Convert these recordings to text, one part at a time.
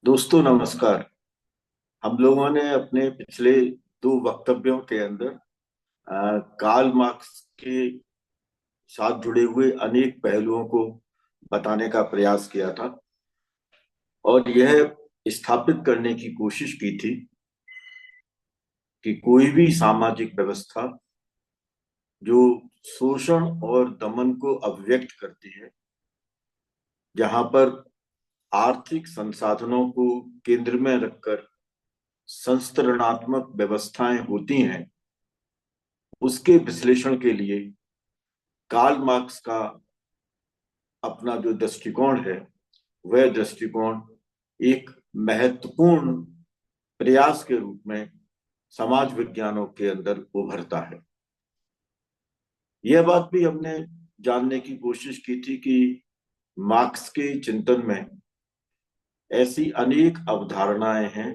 दोस्तों नमस्कार। हम लोगों ने अपने पिछले दो वक्तव्यों के अंदर कार्ल मार्क्स के साथ जुड़े हुए अनेक पहलुओं को बताने का प्रयास किया था और यह स्थापित करने की कोशिश की थी कि कोई भी सामाजिक व्यवस्था जो शोषण और दमन को अभिव्यक्त करती है, जहां पर आर्थिक संसाधनों को केंद्र में रखकर संस्तरणात्मक व्यवस्थाएं होती हैं, उसके विश्लेषण के लिए कार्ल मार्क्स का अपना जो दृष्टिकोण है, वह दृष्टिकोण एक महत्वपूर्ण प्रयास के रूप में समाज विज्ञानों के अंदर उभरता है। यह बात भी हमने जानने की कोशिश की थी कि मार्क्स के चिंतन में ऐसी अनेक अवधारणाएं हैं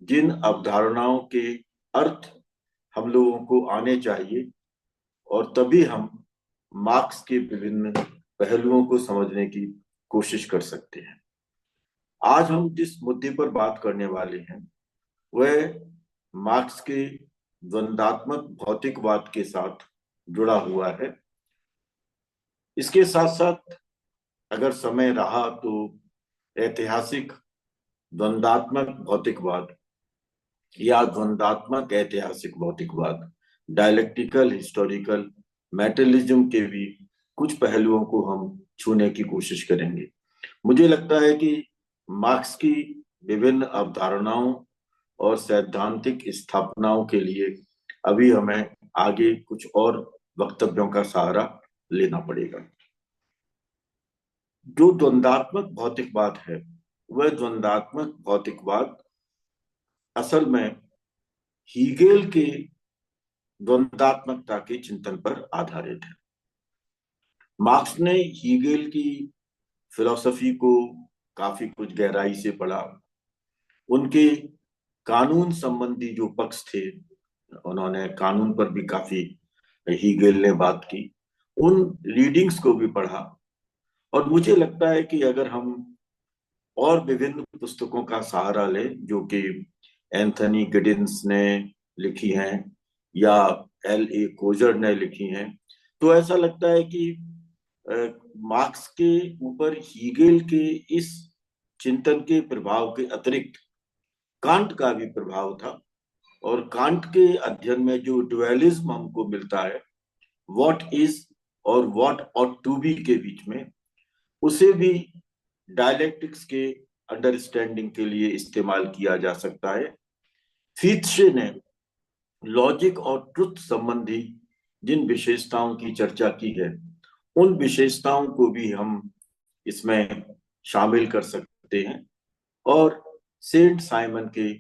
जिन अवधारणाओं के अर्थ हम लोगों को आने चाहिए और तभी हम मार्क्स के विभिन्न पहलुओं को समझने की कोशिश कर सकते हैं। आज हम जिस मुद्दे पर बात करने वाले हैं वह मार्क्स के द्वंदात्मक भौतिकवाद के साथ जुड़ा हुआ है। इसके साथ साथ अगर समय रहा तो ऐतिहासिक द्वंदात्मक भौतिकवाद या द्वंदात्मक ऐतिहासिक भौतिकवाद, डायलेक्टिकल हिस्टोरिकल मेटलिज्म के भी कुछ पहलुओं को हम छूने की कोशिश करेंगे। मुझे लगता है कि मार्क्स की विभिन्न अवधारणाओं और सैद्धांतिक स्थापनाओं के लिए अभी हमें आगे कुछ और वक्तव्यों का सहारा लेना पड़ेगा। जो द्वंदात्मक भौतिकवाद है, वह द्वंदात्मक भौतिकवाद असल में हीगेल के द्वंदात्मकता के चिंतन पर आधारित है। मार्क्स ने हीगेल की फिलॉसफी को काफी कुछ गहराई से पढ़ा। उनके कानून संबंधी जो पक्ष थे, उन्होंने कानून पर भी काफी हीगेल ने बात की, उन रीडिंग्स को भी पढ़ा। और मुझे लगता है कि अगर हम और विभिन्न पुस्तकों का सहारा लें जो कि एंथनी गिडिन्स ने लिखी हैं या L.A. कोजर ने लिखी हैं, तो ऐसा लगता है कि मार्क्स के ऊपर हीगेल के इस चिंतन के प्रभाव के अतिरिक्त कांट का भी प्रभाव था। और कांट के अध्ययन में जो ड्युअलिज्म हमको मिलता है, व्हाट इज और व्हाट ऑट टू बी के बीच में, उसे भी डायलेक्टिक्स के अंडरस्टैंडिंग के लिए इस्तेमाल किया जा सकता है। फीत्शे ने लॉजिक और ट्रुथ संबंधी जिन विशेषताओं की चर्चा की है, उन विशेषताओं को भी हम इसमें शामिल कर सकते हैं और सेंट साइमन के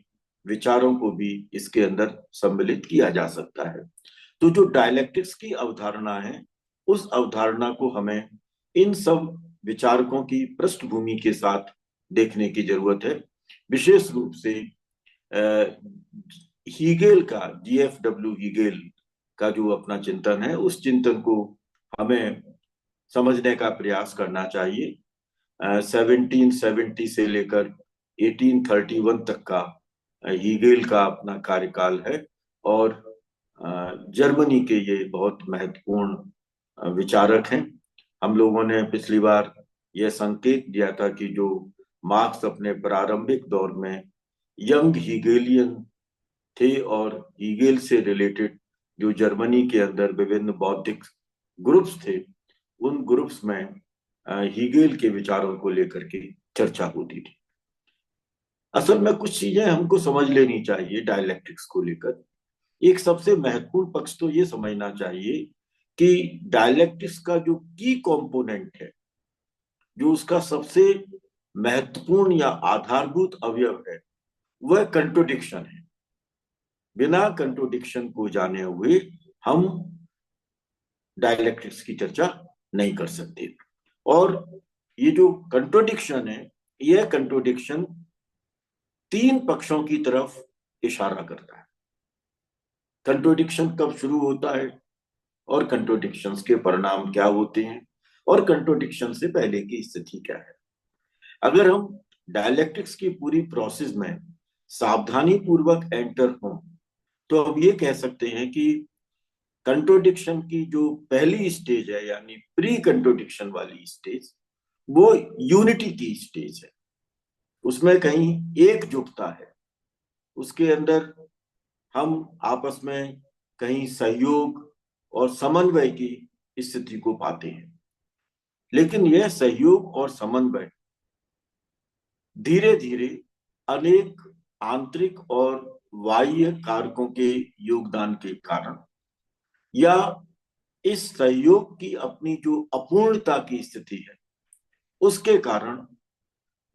विचारों को भी इसके अंदर सम्मिलित किया जा सकता है। तो जो डायलेक्टिक्स की अवधारणा है, उस अवधारणा को हमें इन सब विचारकों की पृष्ठभूमि के साथ देखने की जरूरत है। विशेष रूप से हीगेल का, GF.W. हीगेल का जो अपना चिंतन है, उस चिंतन को हमें समझने का प्रयास करना चाहिए। 1770 से लेकर 1831 तक का हीगेल का अपना कार्यकाल है और जर्मनी के ये बहुत महत्वपूर्ण विचारक हैं। हम लोगों ने पिछली बार यह संकेत दिया था कि जो मार्क्स अपने प्रारंभिक दौर में यंग हीगेलियन थे और हीगेल से रिलेटेड जो जर्मनी के अंदर विभिन्न बौद्धिक ग्रुप्स थे, उन ग्रुप्स में हीगेल के विचारों को लेकर के चर्चा होती थी। असल में कुछ चीजें हमको समझ लेनी चाहिए डायलेक्टिक्स को लेकर। एक सबसे महत्वपूर्ण पक्ष तो ये समझना चाहिए कि डायलेक्टिक्स का जो की कंपोनेंट है, जो उसका सबसे महत्वपूर्ण या आधारभूत अवयव है, वह कंट्रोडिक्शन है। बिना कंट्रोडिक्शन को जाने हुए हम डायलेक्टिक्स की चर्चा नहीं कर सकते। और ये जो कंट्रोडिक्शन है, यह कंट्रोडिक्शन तीन पक्षों की तरफ इशारा करता है। कंट्रोडिक्शन कब शुरू होता है और कंट्रोडिक्शंस के परिणाम क्या होते हैं और कंट्रोडिक्शन से पहले की स्थिति क्या है। अगर हम डायलेक्टिक्स की पूरी प्रोसेस में सावधानी पूर्वक एंटर हो, तो हम ये कह सकते हैं कि कंट्रोडिक्शन की जो पहली स्टेज है, यानी प्री कंट्रोडिक्शन वाली स्टेज, वो यूनिटी की स्टेज है। उसमें कहीं एकजुटता है, उसके अंदर हम आपस में कहीं सहयोग और समन्वय की स्थिति को पाते हैं। लेकिन यह सहयोग और समन्वय धीरे धीरे अनेक आंतरिक और बाह्य कारकों के योगदान के कारण, या इस सहयोग की अपनी जो अपूर्णता की स्थिति है उसके कारण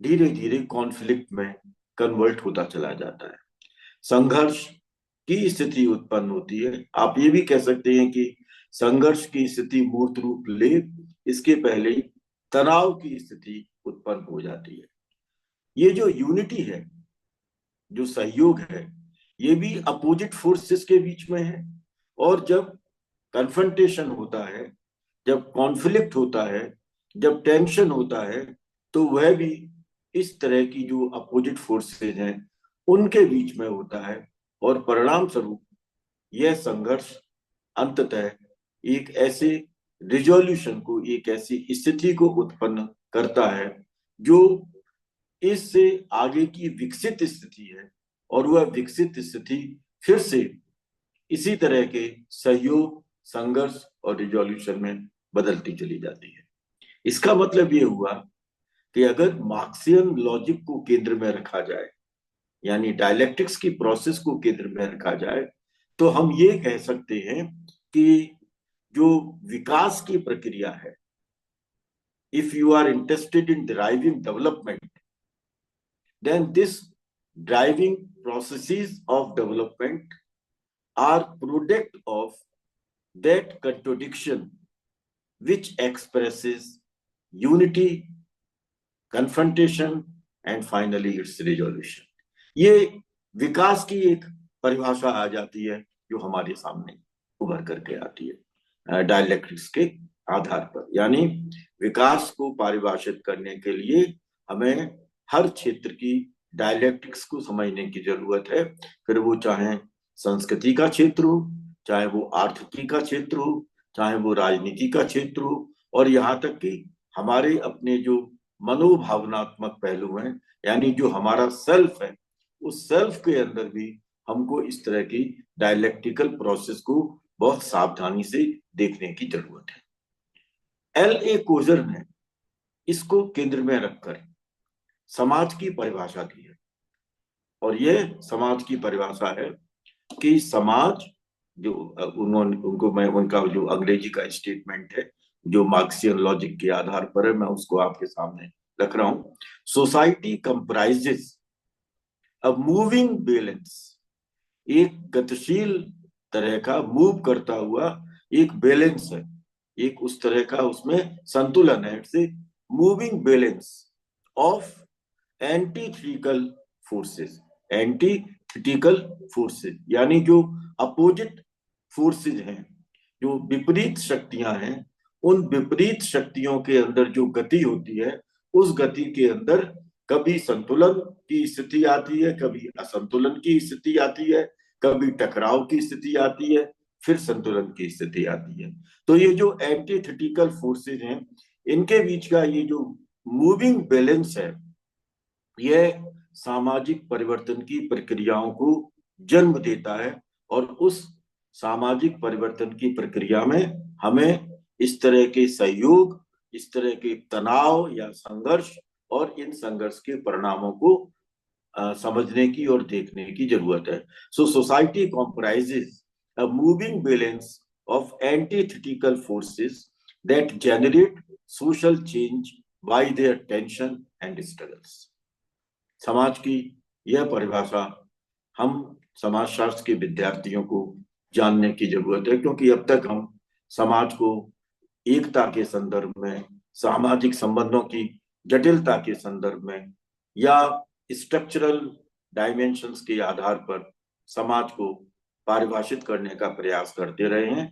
धीरे धीरे कॉन्फ्लिक्ट में कन्वर्ट होता चला जाता है, संघर्ष की स्थिति उत्पन्न होती है। आप ये भी कह सकते हैं कि संघर्ष की स्थिति मूर्त रूप ले इसके पहले ही तनाव की स्थिति उत्पन्न हो जाती है। ये जो यूनिटी है, जो सहयोग है, ये भी अपोजिट फोर्सेस के बीच में है। और जब कन्फ्रंटेशन होता है, जब कॉन्फ्लिक्ट होता है, जब टेंशन होता है, तो वह भी इस तरह की जो अपोजिट फोर्सेज हैं उनके बीच में होता है। और परिणाम स्वरूप यह संघर्ष अंततः एक ऐसे रिजोल्यूशन को, एक ऐसी स्थिति को उत्पन्न करता है जो इससे आगे की विकसित स्थिति है, और वह विकसित स्थिति फिर से इसी तरह के सहयोग, संघर्ष और रिजोल्यूशन में बदलती चली जाती है। इसका मतलब ये हुआ कि अगर मार्क्सियन लॉजिक को केंद्र में रखा जाए, यानी डायलेक्टिक्स की प्रोसेस को केंद्र में रखा जाए, तो हम ये कह सकते हैं कि जो विकास की प्रक्रिया है, if you are interested in driving development, then this driving processes of development are product of that contradiction which expresses unity, confrontation and finally its resolution। ये विकास की एक परिभाषा आ जाती है जो हमारे सामने उभर करके आती है डायलेक्टिक्स के आधार पर। यानी विकास को परिभाषित करने के लिए हमें हर क्षेत्र की डायलेक्टिक्स को समझने की जरूरत है, फिर वो चाहे संस्कृति का क्षेत्र हो, चाहे वो आर्थिकी का क्षेत्र हो, चाहे वो राजनीति का क्षेत्र हो, और यहाँ तक कि हमारे अपने जो मनोभावनात्मक पहलू हैं, यानी जो हमारा सेल्फ है, उस सेल्फ के अंदर भी हमको इस तरह की डायलेक्टिकल प्रोसेस को बहुत सावधानी से देखने की जरूरत है। एल ए कोजर ने इसको केंद्र में रखकर समाज की परिभाषा दी है, और यह समाज की परिभाषा है कि समाज जो उन्होंने उनको मैं उनका जो अंग्रेजी का स्टेटमेंट है जो मार्क्सियन लॉजिक के आधार पर है, मैं उसको आपके सामने रख रहा हूं। सोसाइटी कंप्राइजेस अ मूविंग बैलेंस, एक गतिशील तरह का मूव करता हुआ एक बैलेंस है, एक उस तरह का उसमें संतुलन है, it's moving balance of antithetical forces. Antithetical forces यानी जो अपोजिट फोर्सेज हैं, जो विपरीत शक्तियां हैं, उन विपरीत शक्तियों के अंदर जो गति होती है, उस गति के अंदर कभी संतुलन की स्थिति आती है, कभी असंतुलन की स्थिति आती है, कभी टकराव की स्थिति आती है, फिर संतुलन की स्थिति आती है। तो ये जो एंटीथेटिकल फोर्सेज हैं, इनके बीच का ये जो मूविंग बैलेंस है, यह सामाजिक परिवर्तन की प्रक्रियाओं को जन्म देता है। और उस सामाजिक परिवर्तन की प्रक्रिया में हमें इस तरह के सहयोग, इस तरह के तनाव या संघर्ष और इन संघर्ष के परिणामों को समझने की और देखने की जरूरत है। So society comprises a moving balance of antithetical forces that generate social change by their tension and struggles. समाज की यह परिभाषा हम समाजशास्त्र के विद्यार्थियों को जानने की जरूरत है, क्योंकि अब तक हम समाज को एकता के संदर्भ में, सामाजिक संबंधों की जटिलता के संदर्भ में, या स्ट्रक्चरल डायमेंशंस के आधार पर समाज को परिभाषित करने का प्रयास करते रहे हैं।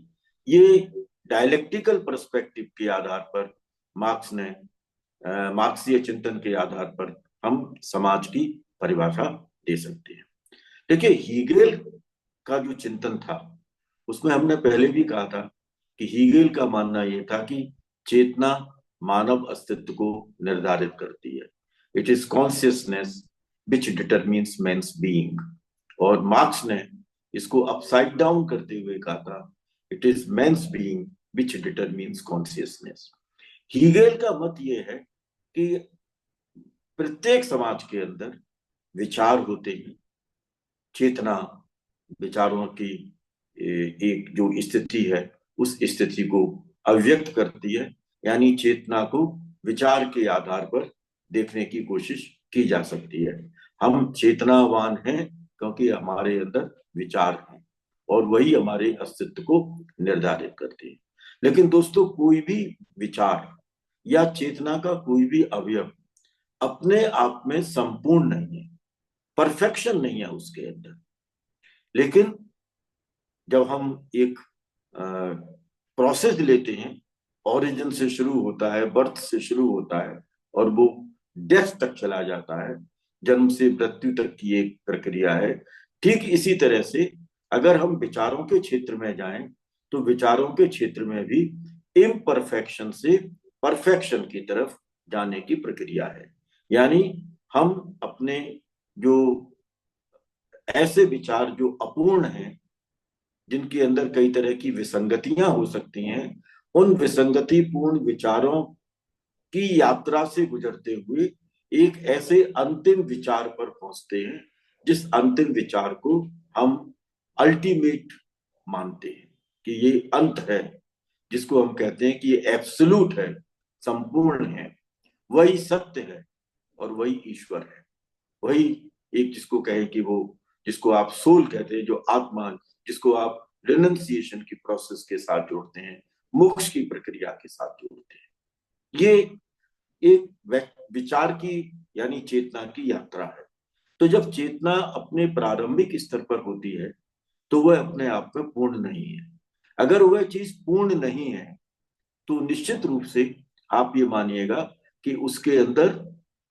ये डायलेक्टिकल पर्सपेक्टिव के आधार पर मार्क्स ने मार्क्सीय चिंतन के आधार पर हम समाज की परिभाषा दे सकते हैं। देखिए, हीगेल का जो चिंतन था उसमें हमने पहले भी कहा था कि हीगेल का मानना यह था कि चेतना मानव अस्तित्व को निर्धारित करती है। It is consciousness which determines man's being. और मार्क्स ने इसको अपसाइड डाउन करते हुए कहा था, it is man's being which determines consciousness. Hegel का मत यह है कि प्रत्येक समाज के अंदर विचार होते हैं, चेतना विचारों की एक जो स्थिति है उस स्थिति को अभिव्यक्त करती है। यानी चेतना को विचार के आधार पर देखने की कोशिश की जा सकती है। हम चेतनावान हैं क्योंकि हमारे अंदर विचार हैं और वही हमारे अस्तित्व को निर्धारित करते हैं। लेकिन दोस्तों, कोई भी विचार या चेतना का कोई भी अवयव अपने आप में संपूर्ण नहीं है, परफेक्शन नहीं है उसके अंदर। लेकिन जब हम एक प्रोसेस लेते हैं, ओरिजिन से शुरू होता है, बर्थ से शुरू होता है और वो डेथ तक चला जाता है, जन्म से मृत्यु तक की एक प्रक्रिया है। ठीक इसी तरह से अगर हम विचारों के क्षेत्र में जाएं तो विचारों के क्षेत्र में भी इम्परफेक्शन से परफेक्शन की तरफ जाने की प्रक्रिया है। यानी हम अपने जो ऐसे विचार जो अपूर्ण हैं, जिनके अंदर कई तरह की विसंगतियां हो सकती हैं, उन विसंगतिपूर्ण विचारों की यात्रा से गुजरते हुए एक ऐसे अंतिम विचार पर पहुंचते हैं जिस अंतिम विचार को हम अल्टीमेट मानते हैं कि ये अंत है, जिसको हम कहते हैं कि ये एब्सोल्यूट है, संपूर्ण है, वही सत्य है और वही ईश्वर है। वही एक जिसको कहे कि वो, जिसको आप सोल कहते हैं, जो आत्मा, जिसको आप रिनंसिएशन की प्रोसेस के साथ जोड़ते हैं, मोक्ष की प्रक्रिया के साथ जोड़ते हैं। ये एक विचार की यानी चेतना की यात्रा है। तो जब चेतना अपने प्रारंभिक स्तर पर होती है तो वह अपने आप में पूर्ण नहीं है। अगर वह चीज पूर्ण नहीं है तो निश्चित रूप से आप ये मानिएगा कि उसके अंदर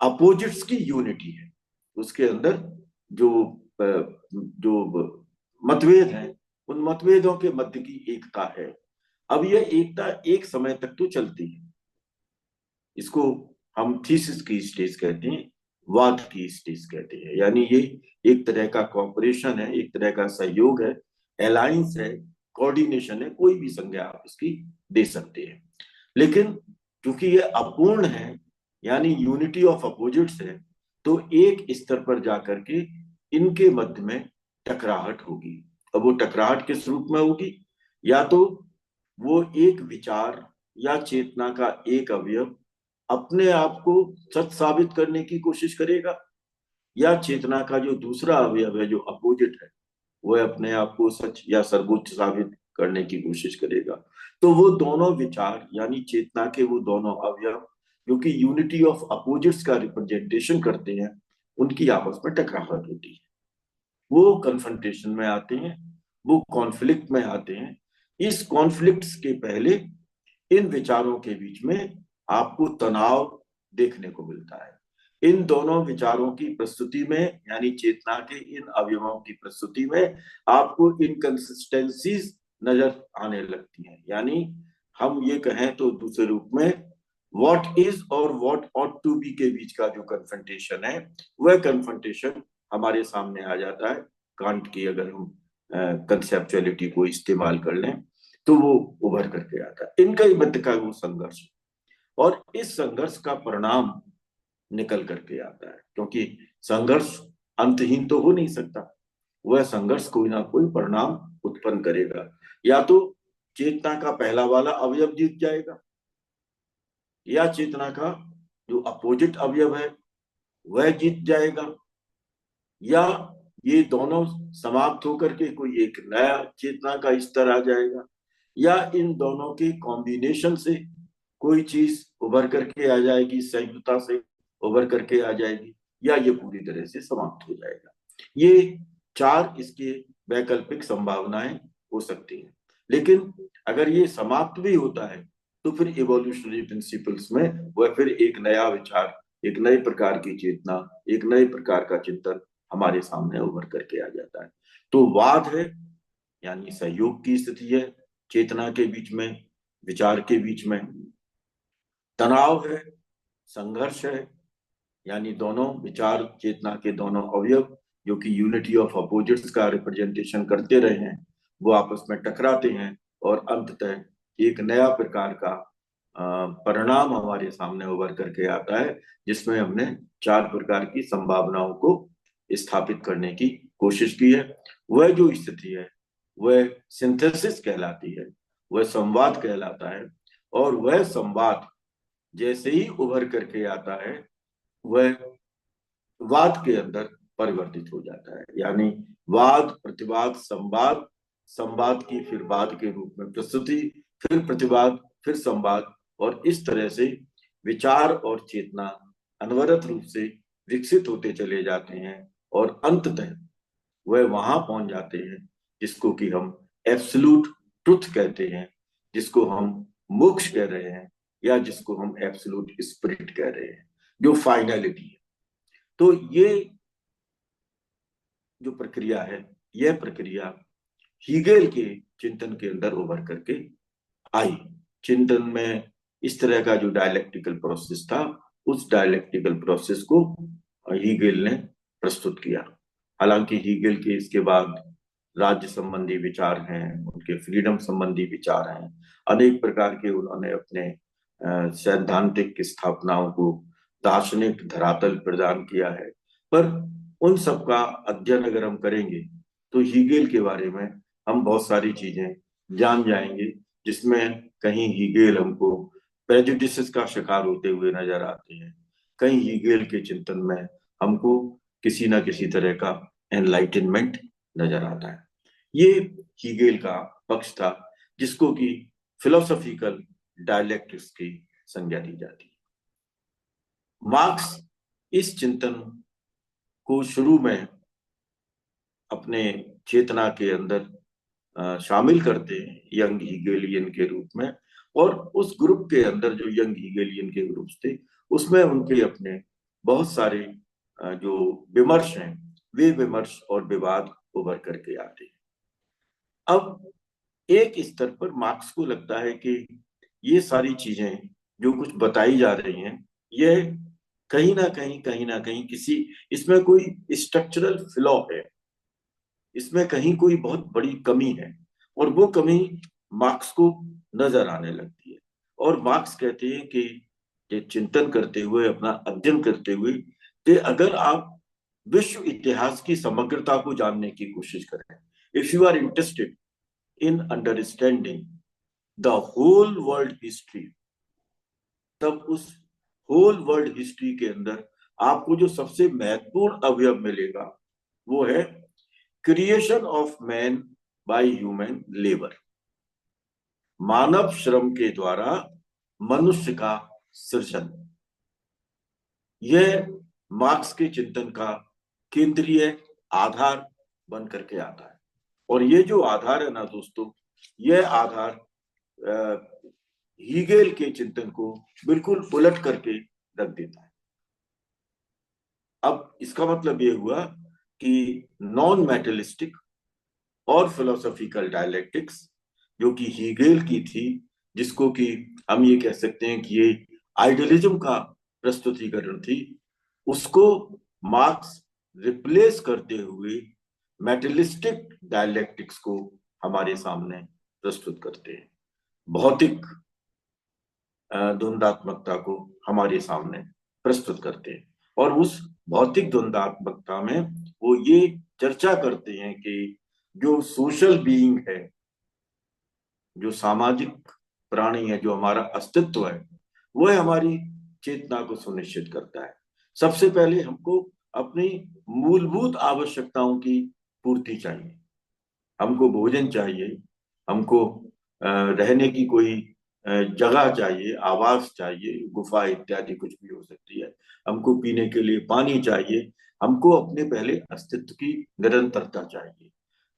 अपोजिट्स की यूनिटी है, उसके अंदर जो जो मतभेद हैं उन मतभेदों के मध्य की एकता है। अब यह एकता एक समय तक तो चलती है, इसको हम थीसिस की स्टेज कहते हैं, वाद की स्टेज कहते हैं। यानी ये एक तरह का कॉपरेशन है, एक तरह का सहयोग है, अलायंस है, कोऑर्डिनेशन है, कोई भी संज्ञा आप इसकी दे सकते हैं। लेकिन क्योंकि ये अपूर्ण है, यानी यूनिटी ऑफ अपोजिट्स है, तो एक स्तर पर जाकर के इनके मध्य में टकराहट होगी। अब वो टकराहट किस रूप में होगी? या तो वो एक विचार या चेतना का एक अवयव अपने आप को सच साबित करने की कोशिश करेगा, या चेतना का जो दूसरा अवयव है जो अपोजिट है वह अपने आप को सच या सर्वोच्च साबित करने की कोशिश करेगा। तो वो दोनों विचार यानी चेतना के वो दोनों अवयव जो कि यूनिटी ऑफ अपोजिट्स का रिप्रेजेंटेशन करते हैं, उनकी आपस में टकराहट होती है, वो कन्फ्रंटेशन में आते हैं, वो कॉन्फ्लिक्ट में आते हैं। इस कॉन्फ्लिक्ट्स के पहले इन विचारों के बीच में आपको तनाव देखने को मिलता है। इन दोनों विचारों की प्रस्तुति में यानी चेतना के इन अवयवों की प्रस्तुति में आपको इनकंसिस्टेंसीज नजर आने लगती हैं। यानी हम ये कहें तो दूसरे रूप में व्हाट इज और व्हाट ऑट टू बी के बीच का जो कन्फ्रंटेशन है, वह कन्फ्रंटेशन हमारे सामने आ जाता है। कांट की अगर हम कंसेप्चुअलिटी को इस्तेमाल कर लें तो वो उभर करके आता है। इनका ही मध्य का वो संघर्ष, और इस संघर्ष का परिणाम निकल करके आता है, क्योंकि संघर्ष अंतहीन तो हो नहीं सकता। वह संघर्ष कोई ना कोई परिणाम उत्पन्न करेगा। या तो चेतना का पहला वाला अवयव जीत जाएगा, या चेतना का जो अपोजिट अवयव है वह जीत जाएगा, या ये दोनों समाप्त होकर के कोई एक नया चेतना का स्तर आ जाएगा, या इन दोनों के कॉम्बिनेशन से कोई चीज उभर करके आ जाएगी, संयुक्तता से उभर करके आ जाएगी, या ये पूरी तरह से समाप्त हो जाएगा। ये चार इसके वैकल्पिक संभावनाएं हो सकती हैं। लेकिन अगर ये समाप्त भी होता है तो फिर इवोल्यूशनरी प्रिंसिपल्स में वह फिर एक नया विचार एक नए प्रकार की चेतना, एक नए प्रकार का चिंतन हमारे सामने उभर करके आ जाता है। तो वाद है यानी सहयोग की स्थिति है, चेतना के बीच में, विचार के बीच में। तनाव है, संघर्ष है, यानी दोनों विचार चेतना के दोनों अवयव जो कि यूनिटी ऑफ अपोजिट्स का रिप्रेजेंटेशन करते रहे हैं, वो आपस में टकराते हैं और अंततः एक नया प्रकार का परिणाम हमारे सामने उभर करके आता है, जिसमें हमने चार प्रकार की संभावनाओं को स्थापित करने की कोशिश की है। वह जो स्थिति है वह सिंथेसिस कहलाती है, वह संवाद कहलाता है। और वह संवाद जैसे ही उभर करके आता है वह वाद के अंदर परिवर्तित हो जाता है, यानी वाद, प्रतिवाद, संवाद, संवाद की फिर वाद के रूप में प्रस्तुति, फिर प्रतिवाद, फिर संवाद, और इस तरह से विचार और चेतना अनवरत रूप से विकसित होते चले जाते हैं और अंततः वह वहां पहुंच जाते हैं जिसको कि हम एब्सोल्यूट ट्रुथ कहते हैं, जिसको हम मोक्ष कह रहे हैं, या जिसको हम एब्सोल्यूट स्पिरिट कह रहे हैं, जो फाइनलिटी है। तो ये जो प्रक्रिया है, यह प्रक्रिया हीगेल के चिंतन के अंदर उभर करके आई। चिंतन में इस तरह का जो डायलेक्टिकल प्रोसेस था, उस डायलेक्टिकल प्रोसेस को हीगेल ने प्रस्तुत किया। हालांकि हीगेल के इसके बाद राज्य संबंधी विचार हैं, उनके फ्रीडम संबंधी विचार हैं, अनेक प्रकार के उन्होंने अपने सैद्धांतिक स्थापनाओं को दार्शनिक धरातल प्रदान किया है। पर उन सब का अध्ययन अगर हम करेंगे तो हीगेल के बारे में हम बहुत सारी चीजें जान जाएंगे, जिसमें कहीं हीगेल हमको प्रेजुडिसेस का शिकार होते हुए नजर आते हैं, कहीं हीगेल के चिंतन में हमको किसी ना किसी तरह का एनलाइटनमेंट नजर आता है। ये हीगेल का पक्ष था, जिसको कि फिलोसॉफिकल डायलेक्टिक्स की संज्ञा दी जाती है। मार्क्स इस चिंतन को शुरू में अपने चेतना के अंदर शामिल करते हैं यंग हीगेलियन के रूप में, और उस ग्रुप के अंदर जो यंग हीगेलियन के ग्रुप थे, उसमें उनके अपने बहुत सारे जो विमर्श हैं, वे विमर्श और विवाद उभर करके आते हैं। अब एक स्तर पर मार्क्स को लगता है कि ये सारी चीजें जो कुछ बताई जा रही हैं, यह कहीं ना कहीं किसी, इसमें कोई स्ट्रक्चरल फ्लॉ है, इसमें कहीं कोई बहुत बड़ी कमी है, और वो कमी मार्क्स को नजर आने लगती है। और मार्क्स कहते हैं कि ये चिंतन करते हुए, अपना अध्ययन करते हुए, कि अगर आप विश्व इतिहास की समग्रता को जानने की कोशिश करें, if you are interested in understanding the whole world history, तब उस होल वर्ल्ड हिस्ट्री के अंदर आपको जो सबसे महत्वपूर्ण अवयव मिलेगा वो है creation of man by human labour, मानव श्रम के द्वारा मनुष्य का सृजन। यह मार्क्स के चिंतन का केंद्रीय आधार बन करके आता है। और ये जो आधार है ना दोस्तों, यह आधार हीगेल के चिंतन को बिल्कुल उलट करके रख देता है। अब इसका मतलब ये हुआ कि नॉन मेटलिस्टिक और फिलोसॉफिकल डायलेक्टिक्स जो कि हीगेल की थी, जिसको कि हम ये कह सकते हैं कि ये आइडियलिज्म का प्रस्तुतिकरण थी, उसको मार्क्स रिप्लेस करते हुए मेटलिस्टिक डायलेक्टिक्स को हमारे सामने प्रस्तुत करते हैं, भौतिक द्वंदात्मकता को हमारे सामने प्रस्तुत करते हैं। और उस भौतिक द्वंदात्मकता में वो ये चर्चा करते हैं कि जो सोशल बीइंग है, जो सामाजिक प्राणी है, जो हमारा अस्तित्व है, वह हमारी चेतना को सुनिश्चित करता है। सबसे पहले हमको अपनी मूलभूत आवश्यकताओं की पूर्ति चाहिए। हमको भोजन चाहिए, हमको रहने की कोई जगह चाहिए, आवास चाहिए, गुफा इत्यादि कुछ भी हो सकती है, हमको पीने के लिए पानी चाहिए, हमको अपने पहले अस्तित्व की निरंतरता चाहिए।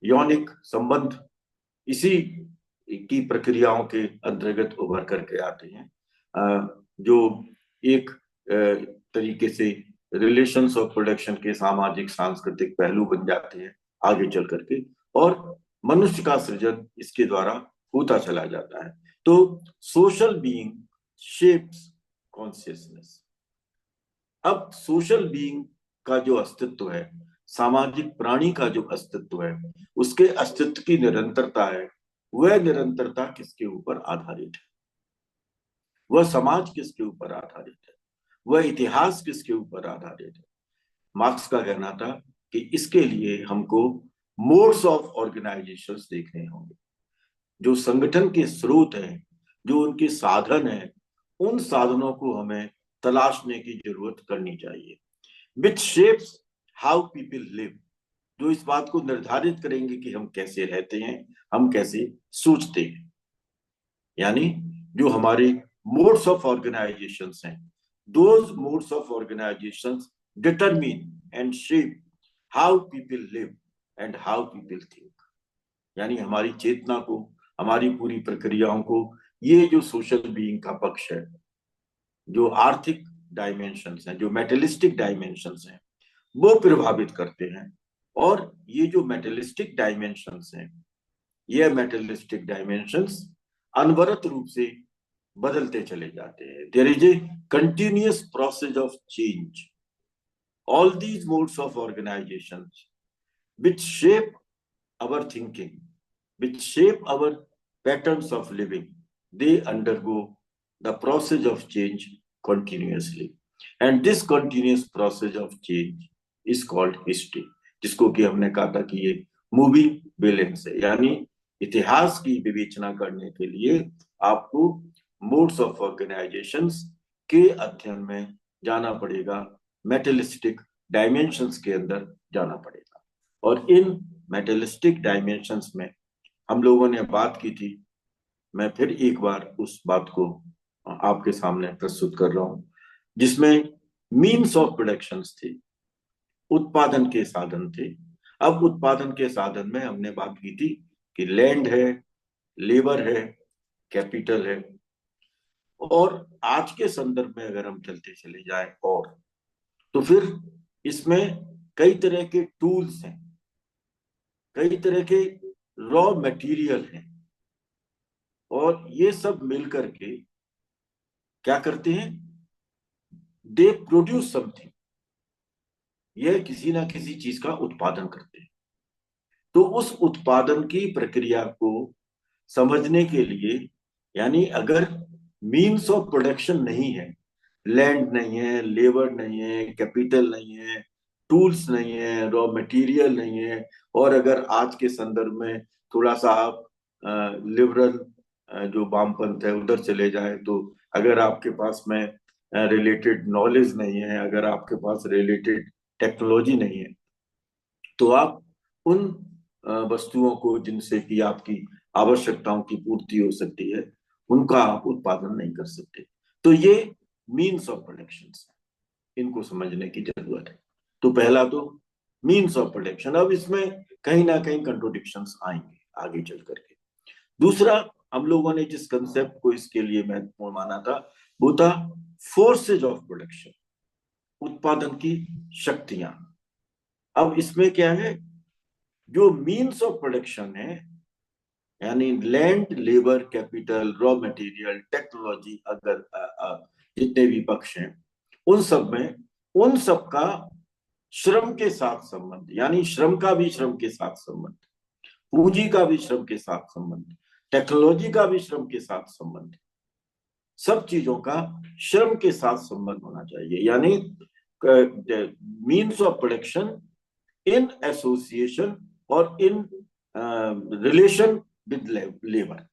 यौनिक संबंध इसी की प्रक्रियाओं के अंतर्गत उभर करके आते हैं, जो एक तरीके से रिलेशंस ऑफ प्रोडक्शन के सामाजिक सांस्कृतिक पहलू बन जाते हैं आगे चल करके, और मनुष्य का सृजन इसके द्वारा होता चला जाता है। तो सोशल बीइंग शेप्स कॉन्शियसनेस। अब सोशल बीइंग का जो अस्तित्व है, सामाजिक प्राणी का जो अस्तित्व है, उसके अस्तित्व की निरंतरता है, वह निरंतरता किसके ऊपर आधारित है? वह समाज किसके ऊपर आधारित है? वह इतिहास किसके ऊपर आधारित है? मार्क्स का कहना था कि इसके लिए हमको मोड्स ऑफ ऑर्गेनाइजेशंस देखने होंगे। जो संगठन के स्रोत हैं, जो उनके साधन हैं, उन साधनों को हमें तलाशने की जरूरत करनी चाहिए। विच शेप्स हाउ पीपल लिव, जो इस बात को निर्धारित करेंगे कि हम कैसे रहते हैं, हम कैसे सोचते हैं। यानी जो हमारे मोड्स ऑफ ऑर्गेनाइजेशंस हैं, those modes of organisations determine and shape how people live and how people think. यानी हमारी चेतना को, हमारी पूरी प्रक्रियाओं को, ये जो सोशल बीइंग का पक्ष है, जो आर्थिक डायमेंशंस हैं, जो मेटेलिस्टिक डायमेंशंस हैं, वो प्रभावित करते हैं। और ये जो मेटेलिस्टिक डायमेंशंस हैं, ये मेटेलिस्टिक डायमेंशंस अनवरत रूप से बदलते चले जाते हैं। There is a continuous process of change. All these modes of organisations which shape our thinking, which shape our patterns of living, they undergo the process of change continuously. And this continuous process of change is called history, जिसको कि हमने कहा था कि ये movie balance है। यानी इतिहास की विवेचना करने के लिए आपको मोड्स ऑफ ऑर्गेनाइजेशंस के अध्ययन में जाना पड़ेगा, मेटेलिस्टिक डायमेंशंस के अंदर जाना पड़ेगा। और इन मेटेलिस्टिक डायमेंशंस में हम लोगों ने बात की थी, मैं फिर एक बार उस बात को आपके सामने प्रस्तुत कर रहा हूं, जिसमें मीन्स ऑफ प्रोडक्शंस थे, उत्पादन के साधन थे। अब उत्पादन के साधन में हमने बात की थी कि लैंड है, लेबर है, कैपिटल है। और आज के संदर्भ में अगर हम चलते चले जाएं, और तो फिर इसमें कई तरह के टूल्स हैं, कई तरह के रॉ मटेरियल हैं, और ये सब मिलकर के क्या करते हैं? They produce something. ये किसी ना किसी चीज का उत्पादन करते हैं। तो उस उत्पादन की प्रक्रिया को समझने के लिए, यानी अगर मीन्स ऑफ प्रोडक्शन नहीं है, लैंड नहीं है, लेबर नहीं है, कैपिटल नहीं है, टूल्स नहीं है, रॉ मटेरियल नहीं है, और अगर आज के संदर्भ में थोड़ा सा आप लिबरल जो वामपंथ है उधर चले जाए, तो अगर आपके पास में रिलेटेड नॉलेज नहीं है, अगर आपके पास रिलेटेड टेक्नोलॉजी नहीं है, तो आप उन वस्तुओं को जिनसे कि आपकी आवश्यकताओं की पूर्ति हो सकती है, उनका आप उत्पादन नहीं कर सकते। तो ये मीन्स ऑफ प्रोडक्शन, इनको समझने की जरूरत है। तो पहला तो मीन्स ऑफ प्रोडक्शन। अब इसमें कहीं ना कहीं कंट्रोडिक्शंस आएंगे आगे चल करके। दूसरा, हम लोगों ने जिस कंसेप्ट को इसके लिए महत्वपूर्ण माना था, वो था फोर्सेज ऑफ प्रोडक्शन, उत्पादन की शक्तियां। अब इसमें क्या है, जो मीन्स ऑफ प्रोडक्शन है, यानी land, labour, capital, raw material, technology, अगर जितने भी पक्ष हैं, उन सब में उन सब का श्रम के साथ संबंध, यानी श्रम का भी श्रम के साथ संबंध, पूंजी का भी श्रम के साथ संबंध, टेक्नोलॉजी का भी श्रम के साथ संबंध, सब चीजों का श्रम के साथ संबंध होना चाहिए। यानी means of production in association और इन रिलेशन विद लेबर,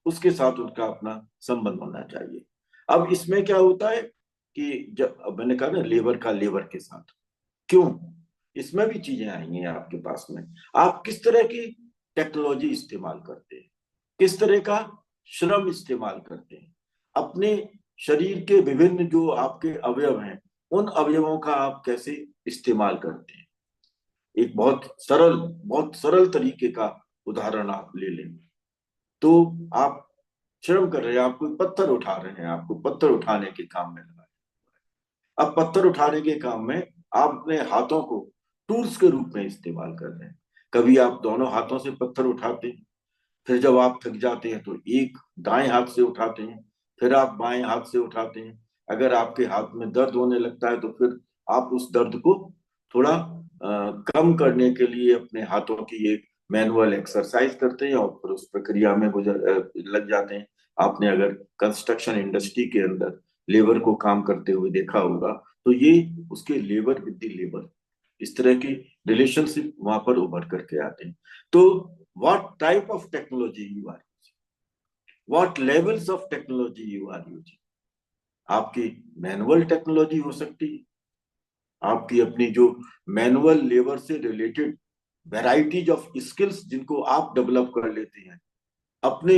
उसके साथ उनका अपना संबंध होना चाहिए। अब इसमें क्या होता है कि जब मैंने कहा ना लेबर का लेबर के साथ, क्यों? इसमें भी चीजें आएंगी आपके पास में। आप किस तरह की टेक्नोलॉजी इस्तेमाल करते हैं, किस तरह का श्रम इस्तेमाल करते हैं, अपने शरीर के विभिन्न जो आपके अवयव हैं, उन अवयवों का आप कैसे इस्तेमाल करते हैं। एक बहुत सरल तरीके का उदाहरण आप ले लें, तो आप श्रम कर रहे हैं, आप कोई पत्थर उठा रहे हैं, आपको पत्थर उठाने के काम में लगा है। अब पत्थर उठाने के काम में आप अपने हाथों को टूल्स के रूप में इस्तेमाल कर रहे हैं। कभी आप दोनों हाथों से पत्थर उठाते हैं, फिर जब आप थक जाते हैं तो एक दाएं हाथ से उठाते हैं, फिर आप बाएं हाथ से उठाते हैं। अगर आपके हाथ में दर्द होने लगता है तो फिर आप उस दर्द को थोड़ा कम करने के लिए अपने हाथों की एक मैनुअल एक्सरसाइज करते हैं और फिर उस प्रक्रिया में लग जाते हैं। आपने अगर कंस्ट्रक्शन इंडस्ट्री के अंदर लेबर को काम करते हुए देखा होगा तो ये उसके लेबर विद द लेबर, इस तरह की रिलेशनशिप वहां पर उभर करके आते हैं। तो what type of technology you are using, what levels of technology you are using। आपकी मैनुअल टेक्नोलॉजी हो सकती है, आपकी अपनी जो मैनुअल लेबर से रिलेटेड वेराइटीज ऑफ स्किल्स जिनको आप डेवलप कर लेते हैं अपने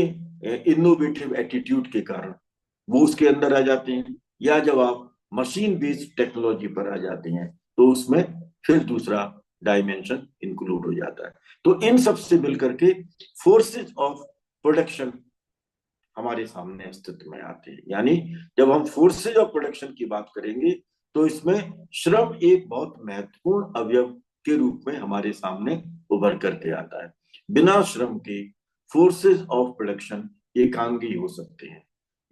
इनोवेटिव एटीट्यूड के कारण, वो उसके अंदर आ जाते हैं। या जब आप मशीन बेस्ड टेक्नोलॉजी पर आ जाते हैं तो उसमें फिर दूसरा डायमेंशन इंक्लूड हो जाता है। तो इन सब से मिलकर के फोर्सेज ऑफ प्रोडक्शन हमारे सामने अस्तित्व में आते हैं। यानी जब हम फोर्सेज ऑफ प्रोडक्शन की बात करेंगे तो इसमें श्रम एक बहुत महत्वपूर्ण अवयव के रूप में हमारे सामने उभर करके आता है। बिना श्रम के फोर्सेज ऑफ प्रोडक्शन एकांगी हो सकते हैं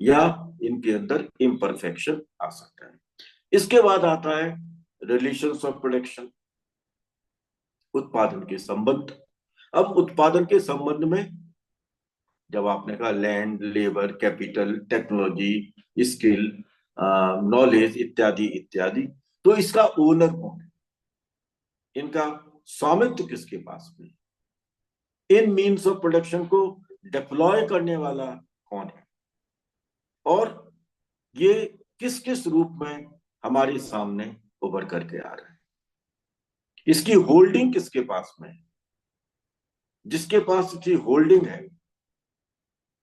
या इनके अंदर इम्परफेक्शन आ सकता है। इसके बाद आता है रिलेशंस ऑफ प्रोडक्शन, उत्पादन के संबंध। अब उत्पादन के संबंध में जब आपने कहा land, labour, capital, technology, skill, knowledge इत्यादि इत्यादि, तो इसका ओनर कौन है, इनका स्वामित्व किसके पास में, इन मीन्स ऑफ प्रोडक्शन को डिप्लॉय करने वाला कौन है, और ये किस किस रूप में हमारे सामने उभर करके आ रहा है। इसकी होल्डिंग किसके पास में है, जिसके पास इसकी होल्डिंग है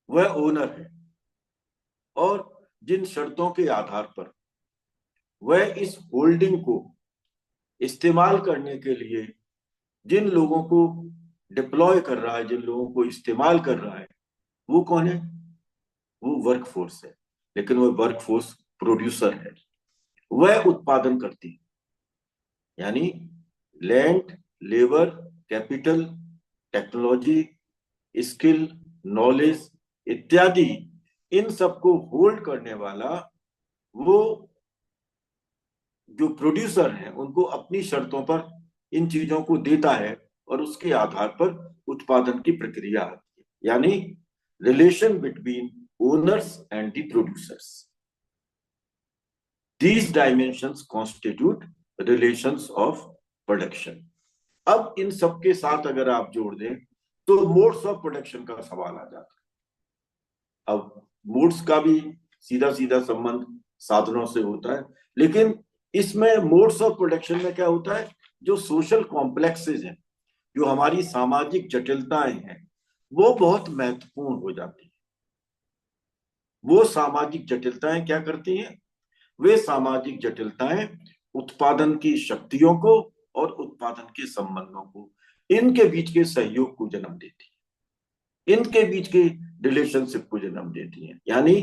वह ओनर है, और जिन शर्तों के आधार पर वह इस होल्डिंग को इस्तेमाल करने के लिए जिन लोगों को डिप्लॉय कर रहा है, जिन लोगों को इस्तेमाल कर रहा है, वो कौन है, वो वर्क फोर्स है। लेकिन वह वर्क फोर्स प्रोड्यूसर है, वह उत्पादन करती है। यानी land, labour, capital, technology, skill, knowledge इत्यादि, इन सबको होल्ड करने वाला वो जो प्रोड्यूसर हैं उनको अपनी शर्तों पर इन चीजों को देता है और उसके आधार पर उत्पादन की प्रक्रिया आती है। यानी relation between owners and the producers, these dimensions constitute relations of production. अब इन सबके साथ अगर आप जोड़ दें तो मोड्स ऑफ प्रोडक्शन का सवाल आ जाता है। अब मोड्स का भी सीधा सीधा संबंध साधनों से होता है, लेकिन इसमें मोड्स ऑफ प्रोडक्शन में क्या होता है, जो सोशल कॉम्प्लेक्सेस हैं, जो हमारी सामाजिक जटिलताएं हैं, वो बहुत महत्वपूर्ण हो जाती है। वो सामाजिक जटिलताएं क्या करती हैं, वे सामाजिक जटिलताएं उत्पादन की शक्तियों को और उत्पादन के संबंधों को, इनके बीच के सहयोग को जन्म देती है, इनके बीच के रिलेशनशिप को जन्म देती है। यानी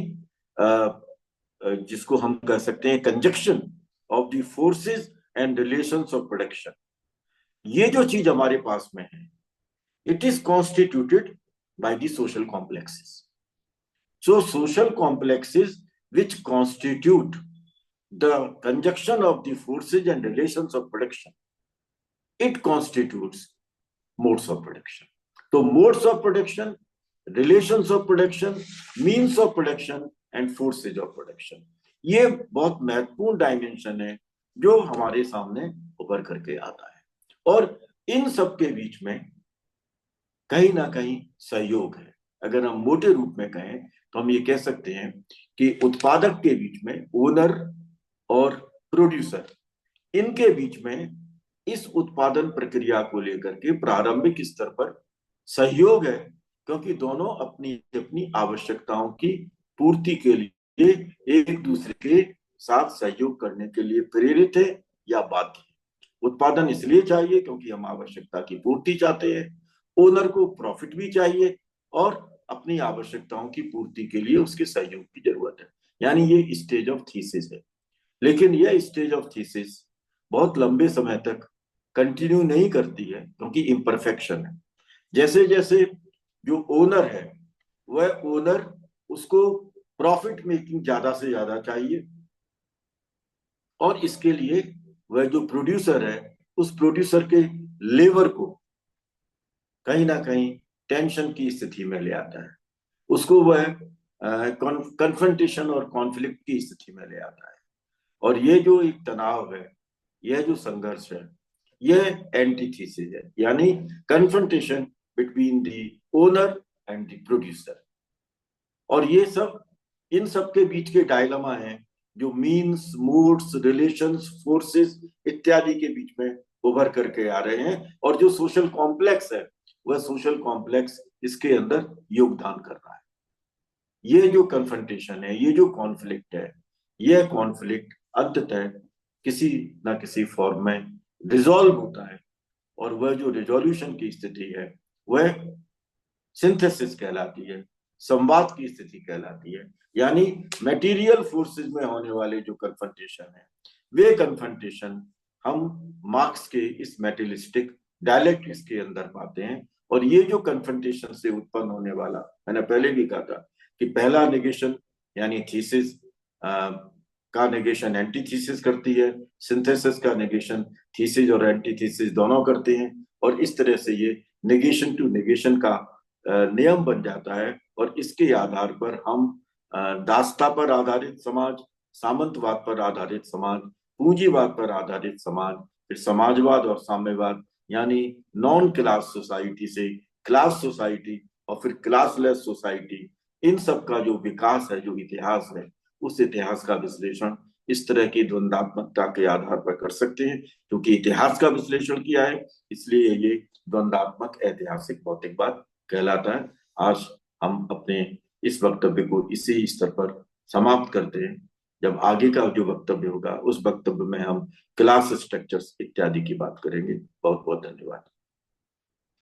जिसको हम कह सकते हैं conjunction of the forces and relations of production. ये जो चीज हमारे पास में है, it is constituted by the social complexes. So social complexes which constitute the conjunction of the forces and relations of production, it constitutes modes of production। तो modes of production, relations of production, means of production and forces of production, ये बहुत महत्वपूर्ण dimension है जो हमारे सामने उभर करके आता है। और इन सब के बीच में कहीं ना कहीं सहयोग है। अगर हम मोटे रूप में कहें तो हम ये कह सकते हैं कि उत्पादक के बीच में ओनर और प्रोड्यूसर, इनके बीच में इस उत्पादन प्रक्रिया को लेकर के प्रारंभिक स्तर पर सहयोग है, क्योंकि दोनों अपनी अपनी आवश्यकताओं की पूर्ति के लिए एक दूसरे के साथ सहयोग करने के लिए प्रेरित है या बाध्य है। उत्पादन इसलिए चाहिए क्योंकि हम आवश्यकता की पूर्ति चाहते हैं, ओनर को प्रॉफिट भी चाहिए और अपनी आवश्यकताओं की पूर्ति के लिए उसके सहयोग की जरूरत है। यानी ये स्टेज ऑफ थीसिस है। लेकिन यह स्टेज ऑफ थीसिस बहुत लंबे समय तक कंटिन्यू नहीं करती है, क्योंकि इम्परफेक्शन है। जैसे जैसे जो ओनर है, वह ओनर, उसको प्रॉफिट मेकिंग ज्यादा से ज्यादा चाहिए, और इसके लिए वह जो प्रोड्यूसर है, उस प्रोड्यूसर के लेबर को कहीं ना कहीं टेंशन की स्थिति में ले आता है, उसको वह कन्फ्रंटेशन और कॉन्फ्लिक्ट की स्थिति में ले आता है। और ये जो एक तनाव है, यह जो संघर्ष है, यह एंटीथीसिस है, यानी confrontation between the owner and the producer. और ये सब, इन सब के बीच के डायलमा है जो मीन्स, मूड्स, रिलेशंस, फोर्सेस इत्यादि के बीच में उभर करके आ रहे हैं, और जो सोशल कॉम्प्लेक्स है, वह सोशल कॉम्प्लेक्स इसके अंदर योगदान कर रहा है। ये जो कन्फ्रंटेशन है, ये जो कॉन्फ्लिक्ट है, यह कॉन्फ्लिक्ट अंततः किसी ना किसी फॉर्म में रिजॉल्व होता है, और वह जो रिजोल्यूशन की स्थिति है, वह सिंथेसिस कहलाती है, संवाद की स्थिति कहलाती है। यानी मटेरियल फोर्सेस में होने वाले जो कन्फ्रंटेशन है, वे कन्फ्रंटेशन हम मार्क्स के इस मेटेरियलिस्टिक डायलेक्टिक्स के अंदर पाते हैं। और ये जो कन्फ्रंटेशन से उत्पन्न होने वाला, मैंने पहले भी कहा था कि पहला नेगेशन यानी थीसिस का नेगेशन एंटीथीसिस करती है, सिंथेसिस का नेगेशन थीसिस और एंटीथीसिस दोनों करते हैं, और इस तरह से ये नेगेशन टू नेगेशन का नियम बन जाता है। और इसके आधार पर हम दासता पर आधारित समाज, सामंतवाद पर आधारित समाज, पूंजीवाद पर आधारित समाज, फिर समाजवाद और साम्यवाद, यानी नॉन क्लास सोसाइटी से क्लास सोसाइटी, और फिर क्लासलेस सोसाइटी, इन सब का जो विकास है, जो इतिहास है, उस इतिहास का विश्लेषण इस तरह की द्वंदात्मकता के आधार पर कर सकते हैं। क्योंकि इतिहास का विश्लेषण किया है, इसलिए ये द्वंदात्मक ऐतिहासिक भौतिकवाद कहलाता है। आज हम अपने इस वक्तव्य को इसी स्तर पर समाप्त करते हैं। जब आगे का जो वक्तव्य होगा, उस वक्तव्य में हम क्लास स्ट्रक्चर्स इत्यादि की बात करेंगे। बहुत बहुत धन्यवाद।